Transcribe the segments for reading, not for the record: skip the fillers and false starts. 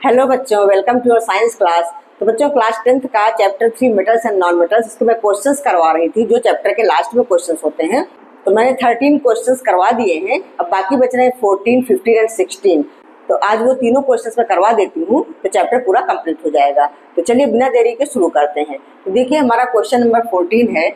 Hello बच्चों, welcome to your science class. तो बच्चों, क्लास 10th का chapter 3 metals and non metals, इसके मैं क्वेश्चंस करवा रही थी जो चैप्टर के लास्ट में क्वेश्चंस होते हैं। तो मैंने 13 क्वेश्चंस करवा दिए हैं, अब बाकी बच रहे हैं 14, 15 एंड 16। तो आज वो तीनों क्वेश्चंस मैं करवा देती हूँ तो चैप्टर पूरा कंप्लीट हो जाएगा। तो चलिए बिना देरी के शुरू करते हैं। तो देखिए, हमारा क्वेश्चन नंबर 14 है।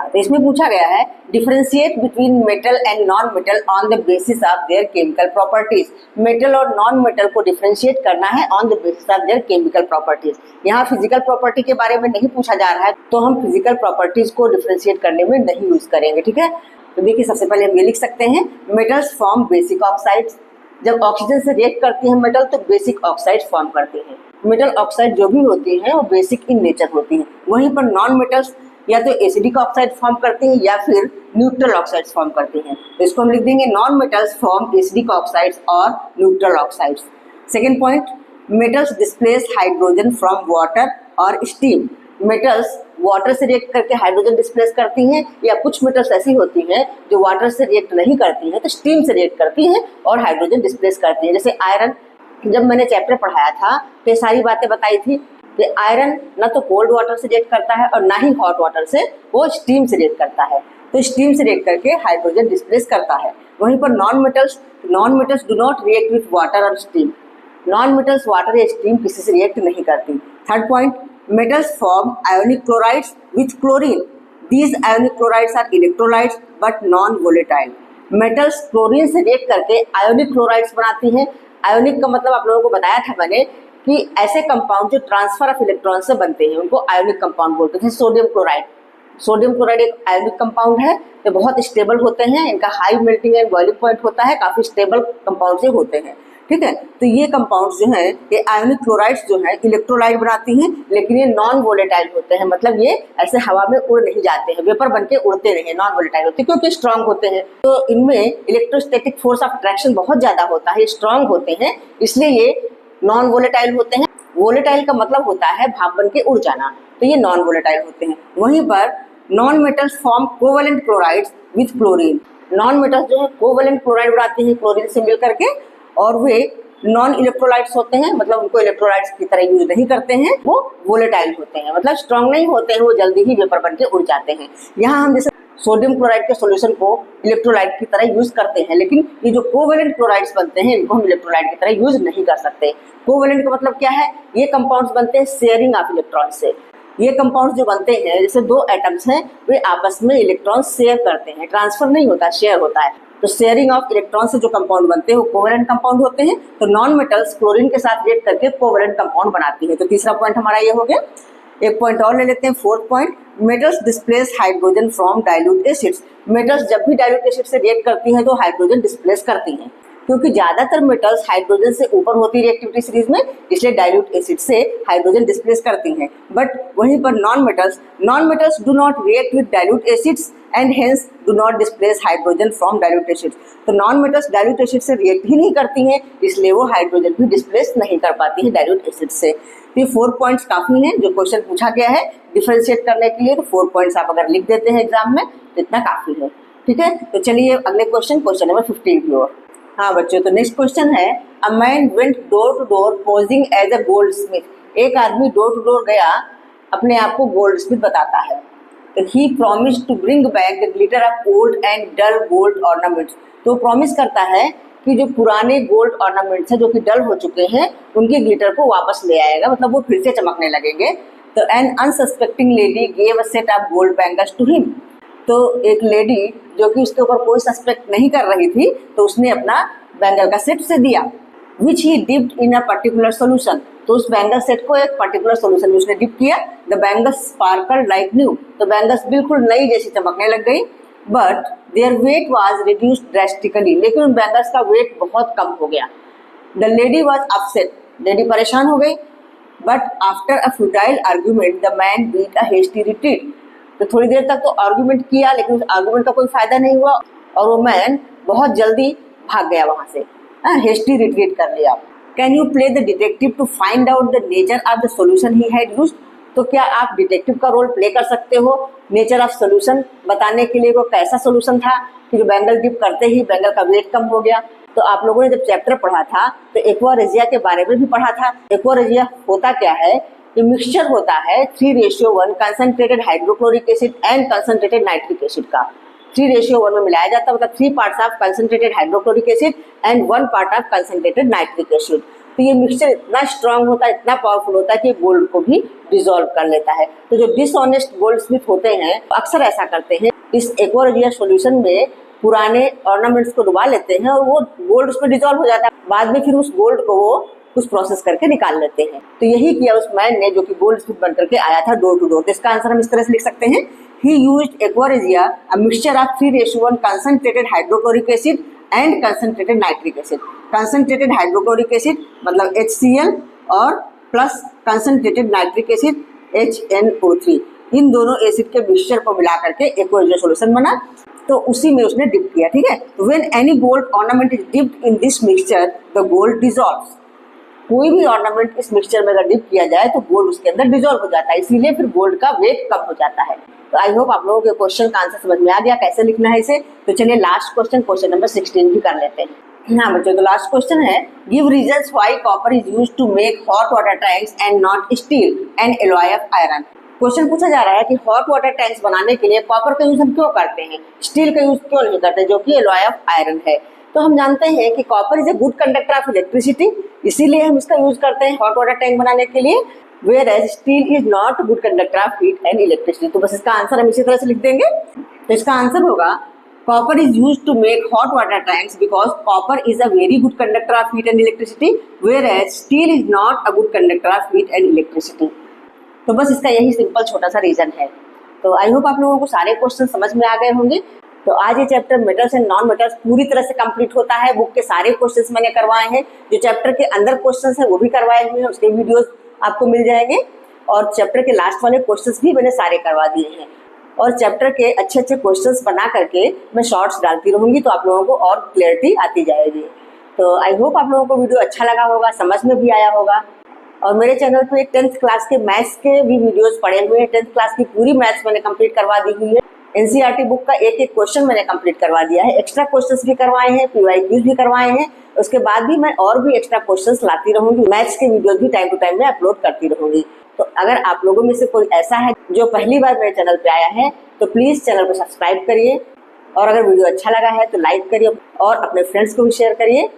तो इसमें पूछा गया है, differentiate between metal and non metal on the basis of their chemical properties. Metal और नॉन मेटल को डिफरेंशिएट करना है on the basis of their chemical properties. यहाँ फिजिकल प्रॉपर्टी के बारे में नहीं पूछा जा रहा है, तो हम फिजिकल प्रॉपर्टीज को डिफरेंशिएट करने में नहीं यूज करेंगे, ठीक है। तो देखिए, सबसे पहले हम ये लिख सकते हैं, मेटल्स फॉर्म बेसिक ऑक्साइड्स। जब ऑक्सीजन से रिएक्ट करती है मेटल तो बेसिक ऑक्साइड्स फॉर्म करती हैं। मेटल ऑक्साइड जो भी होती हैं वो बेसिक इन नेचर होती हैं। वहीं पर नॉन मेटल्स या तो एसिडिक ऑक्साइड फॉर्म करती हैं या फिर न्यूट्रल ऑक्साइड्स फॉर्म करती हैं। तो इसको हम लिख देंगे, non metals form acidic oxides और neutral oxides. Second point, metals displace hydrogen from water और स्टीम। मेटल्स वाटर से रिएक्ट करके हाइड्रोजन डिस्प्लेस करती हैं, या कुछ मेटल्स ऐसी होती हैं जो वाटर से रिएक्ट नहीं करती हैं तो स्टीम से रिएक्ट करती हैं और हाइड्रोजन डिस्प्लेस करती हैं। जैसे आयरन, जब मैंने चैप्टर पढ़ाया था तो ये सारी बातें बताई थी कि आयरन ना तो कोल्ड वाटर से रिएक्ट करता है और ना ही हॉट वाटर से, वो स्टीम से रिएक्ट करता है। तो स्टीम से रिएक्ट करके हाइड्रोजन डिस्प्लेस करता है। वहीं पर non metals do not react with water और स्टीम। नॉन मेटल्स वाटर या स्टीम किसी से रिएक्ट नहीं करती। Third point, metals form ionic chlorides with chlorine. These ionic chlorides are electrolytes but non volatile. Metals chlorine से react करके ionic chlorides बनाती हैं। आयोनिक का मतलब आप लोगों को बताया था मैंने कि ऐसे कंपाउंड जो ट्रांसफर ऑफ इलेक्ट्रॉन से बनते हैं उनको आयोनिक कंपाउंड बोलते हैं। सोडियम क्लोराइड एक आयोनिक कंपाउंड है। ये बहुत स्टेबल होते हैं, इनका high melting and boiling point होता है, काफी स्टेबल कंपाउंड से होते हैं, ठीक है। तो ये कंपाउंड्स जो हैं, ये आयोनिक क्लोराइड्स जो हैं इलेक्ट्रोलाइट बनाती हैं, लेकिन ये नॉन वोलेटाइल होते हैं। मतलब ये ऐसे हवा में उड़ नहीं जाते हैं, वेपर बन के उड़ते नहीं, नॉन वोलेटाइल होते हैं क्योंकि स्ट्रांग होते हैं। तो इनमें इलेक्ट्रोस्टैटिक फोर्स ऑफ अट्रैक्शन बहुत ज्यादा होता है, स्ट्रांग होते हैं, इसलिए ये नॉन वोलेटाइल होते हैं। वोलेटाइल का मतलब होता है भाप बन के उड़ जाना, तो ये नॉन वोलेटाइल होते हैं। वहीं पर non metals form covalent chlorides with chlorine. Non metals जो है कोवेलेंट क्लोराइड बनाते हैं क्लोरीन से मिल करके, और वे नॉन इलेक्ट्रोलाइट्स होते हैं, मतलब उनको इलेक्ट्रोलाइट्स की तरह यूज नहीं करते हैं, वो वोलेटाइल होते हैं, मतलब स्ट्रांग नहीं होते हैं, वो जल्दी ही वेपर बन के उड़ जाते हैं। यहाँ हम जैसे सोडियम क्लोराइड के सॉल्यूशन को इलेक्ट्रोलाइट की तरह यूज करते हैं, लेकिन ये जो कोवेलेंट क्लोराइड्स बनते हैं इनको हम इलेक्ट्रोलाइट की तरह यूज नहीं कर सकते। कोवेलेंट का मतलब क्या है, ये कंपाउंड्स बनते हैं शेयरिंग ऑफ इलेक्ट्रॉन से। ये कंपाउंड्स जो बनते हैं, जैसे दो एटम्स हैं, वे आपस में इलेक्ट्रॉन शेयर करते हैं, ट्रांसफर नहीं होता, शेयर होता है। तो शेयरिंग ऑफ इलेक्ट्रॉन से जो कंपाउंड बनते हैं वो कोवेलेंट कंपाउंड होते हैं। तो नॉन मेटल्स क्लोरीन के साथ रिएक्ट करके कोवेलेंट कंपाउंड बनाती है। तो तीसरा पॉइंट हमारा ये हो गया। एक पॉइंट और ले लेते हैं, fourth point, metals displace hydrogen from dilute acids. Metals जब भी डाइल्यूट एसिड से रिएक्ट करती हैं तो हाइड्रोजन डिस्प्लेस करती हैं, क्योंकि ज्यादातर मेटल्स हाइड्रोजन से ऊपर होती है रिएक्टिविटी सीरीज में, इसलिए डाइल्यूट एसिड से हाइड्रोजन डिस्प्लेस करती हैं। बट वहीं पर non metals do not react with dilute acids and hence do not displace hydrogen from dilute acids. तो नॉन मेटल्स डाइल्यूट एसिड से रिएक्ट ही नहीं करती हैं, इसलिए वो हाइड्रोजन भी डिस्प्लेस नहीं कर पाती है डाइल्यूट एसिड से। तो ये 4 पॉइंट्स काफी हैं जो क्वेश्चन पूछा गया है डिफरेंशिएट करने के लिए। तो 4 पॉइंट्स आप अगर लिख देते हैं एग्जाम में तो इतना काफी है, ठीक है। तो चलिए अगले क्वेश्चन नंबर 15 की ओर। हाँ बच्चों, तो नेक्स्ट क्वेश्चन है, a man went door to door posing as a goldsmith. एक आदमी डोर टू डोर गया, अपने आप को गोल्ड स्मिथ बताता है। तो he promise to bring back the glitter of old and dull gold ornaments. तो प्रॉमिस करता है कि जो पुराने गोल्ड ऑर्नामेंट्स हैं जो कि डल हो चुके हैं उनके ग्लिटर को वापस ले आएगा, मतलब वो फिर से चमकने लगेंगे। तो an unsuspecting lady gave a set of gold bangles to him. तो एक लेडी जो कि उसके ऊपर कोई सस्पेक्ट नहीं कर रही थी, तो उसने अपना बैंगल का सेट उसे दिया। Which he dipped in a particular solution. तो उस बैंगल सेट को एक पर्टिकुलर सोल्यूशन में उसने डिप किया। The bangles sparkle like new. तो बैंगल्स बिल्कुल नई जैसी चमकने लग गई। But their weight was reduced drastically. लेकिन उन बैंगल्स का वेट बहुत कम हो गया। The lady was upset. Lady परेशान हो गई। But after a futile argument the man beat a hasty retreat. तो थोड़ी देर तक तो आर्ग्यूमेंट किया, लेकिन उस आर्ग्यूमेंट का कोई फायदा नहीं हुआ और वो मैन बहुत जल्दी भाग गया वहां से, हेस्टी रिट्रीट कर लिया। Can you play the detective to find out the nature of the solution he had used. तो क्या आप डिटेक्टिव का रोल प्ले कर सकते हो नेचर ऑफ सोल्यूशन बताने के लिए, वो कैसा सोल्यूशन था कि जो बैंगल डिप करते ही बैंगल का वेट कम हो गया। तो आप लोगों ने जब चैप्टर पढ़ा था तो एक्वारेजिया के बारे में भी पढ़ा था। एक्वारेजिया होता क्या है? ये मिक्सचर होता है 3:1 concentrated hydrochloric acid and concentrated nitric acid का। 3:1 में मिलाया जाता है, मतलब 3 parts of concentrated hydrochloric acid and 1 part of concentrated nitric acid. तो ये मिक्सचर इतना स्ट्रांग होता है, इतना पावरफुल होता है कि गोल्ड को भी डिसॉल्व कर लेता है। तो जो डिसऑनेस्ट गोल्ड स्मिथ होते हैं अक्सर ऐसा करते हैं, इस एक्वारेजिया सॉल्यूशन में पुराने ऑर्नामेंट्स को डुबा लेते हैं और वो गोल्ड उसमें डिसॉल्व हो जाता है। बाद में फिर उस गोल्ड को वो कुछ प्रोसेस करके निकाल लेते हैं। तो यही किया उस मैन ने जो कि गोल्ड स्मिथ बन करके आया था डोर टू डोर। तो इसका आंसर हम इस तरह से लिख सकते हैं, ही used aqua regia a mixture of 3:1 concentrated hydrochloric acid and concentrated nitric acid. Concentrated hydrochloric acid मतलब HCl और plus concentrated nitric acid HNO3, इन दोनों एसिड के मिक्सचर को मिला करके एक्वारेजिया सॉल्यूशन बना। तो उसी में उसने डिप किया, ठीक है। तो when any gold ornament is dipped in this mixture the gold dissolves. कोई भी ऑर्नामेंट इस मिक्सचर में अगर डिप किया जाए तो गोल्ड उसके अंदर डिसॉल्व हो जाता है, इसीलिए फिर गोल्ड का वेट कम हो जाता है। तो आई होप आप लोगों के क्वेश्चन का आंसर समझ में आ गया कैसे लिखना है इसे। तो चलिए लास्ट क्वेश्चन नंबर 16 भी कर लेते हैं। हाँ बच्चों, तो लास्ट क्वेश्चन है, give reasons why copper is used to make hot water tanks and not steel and alloy of iron. Question पूछा जा रहा है कि हॉट वाटर टैंक्स बनाने के लिए कॉपर का यूज हम क्यों करते हैं, स्टील का यूज क्यों नहीं करते जो कि एलॉय ऑफ आयरन है। तो हम जानते हैं कि copper is a good conductor of electricity, इसीलिए हम इसका यूज करते हैं हॉट वाटर टैंक बनाने के लिए। Whereas steel is not good conductor of heat and electricity. तो बस इसका आंसर हम इसी तरह से लिख देंगे। तो इसका आंसर होगा copper is used to make hot water tanks because copper is a very good conductor of heat and electricity, whereas steel is not a good conductor of heat and electricity. तो बस इसका यही simple छोटा सा reason है। तो I hope आप लोगों को सारे क्वेश्चन समझ में आ गए होंगे। तो आज ये chapter metals and non metals पूरी तरह से कंप्लीट होता है। बुक के सारे क्वेश्चंस मैंने करवाए हैं, जो चैप्टर के अंदर क्वेश्चंस हैं वो भी करवाए हुए हैं, उसके वीडियोस आपको मिल जाएंगे। और चैप्टर के लास्ट वाले क्वेश्चंस भी मैंने सारे करवा दिए हैं। और चैप्टर के अच्छे अच्छे क्वेश्चंस बना करके मैं शॉर्ट्स डालती रहूँगी, तो आप लोगों को और क्लियरिटी आती जाएगी। तो आई होप आप लोगों को वीडियो अच्छा लगा होगा, समझ में भी आया होगा। और मेरे चैनल पे 10th क्लास के मैथ्स के भी वीडियोस पड़े हुए हैं। 10th क्लास की पूरी मैथ्स मैंने कंप्लीट करवा दी हुई है। NCERT बुक का एक एक क्वेश्चन मैंने कंप्लीट करवा दिया है। एक्स्ट्रा क्वेश्चंस भी करवाए हैं, PYQs भी करवाए हैं। उसके बाद भी मैं और भी एक्स्ट्रा क्वेश्चंस लाती रहूँगी। मैथ्स के वीडियोस भी टाइम टू टाइम में अपलोड करती रहूँगी। तो अगर आप लोगों में से कोई ऐसा है जो पहली बार मेरे चैनल पे आया है तो प्लीज़ चैनल को सब्सक्राइब करिए। और अगर वीडियो अच्छा लगा है तो लाइक करिए और अपने फ्रेंड्स को भी शेयर करिए।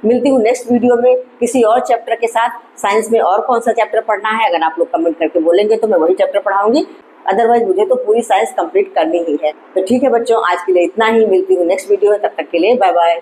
मिलती हूँ नेक्स्ट वीडियो में किसी और चैप्टर के साथ। साइंस में और कौन सा चैप्टर पढ़ना है अगर आप लोग कमेंट करके बोलेंगे तो मैं वही चैप्टर पढ़ाऊंगी, अदरवाइज मुझे तो पूरी साइंस कंप्लीट करनी ही है। तो ठीक है बच्चों, आज के लिए इतना ही। मिलती हूँ नेक्स्ट वीडियो में, तब तक के लिए बाय बाय।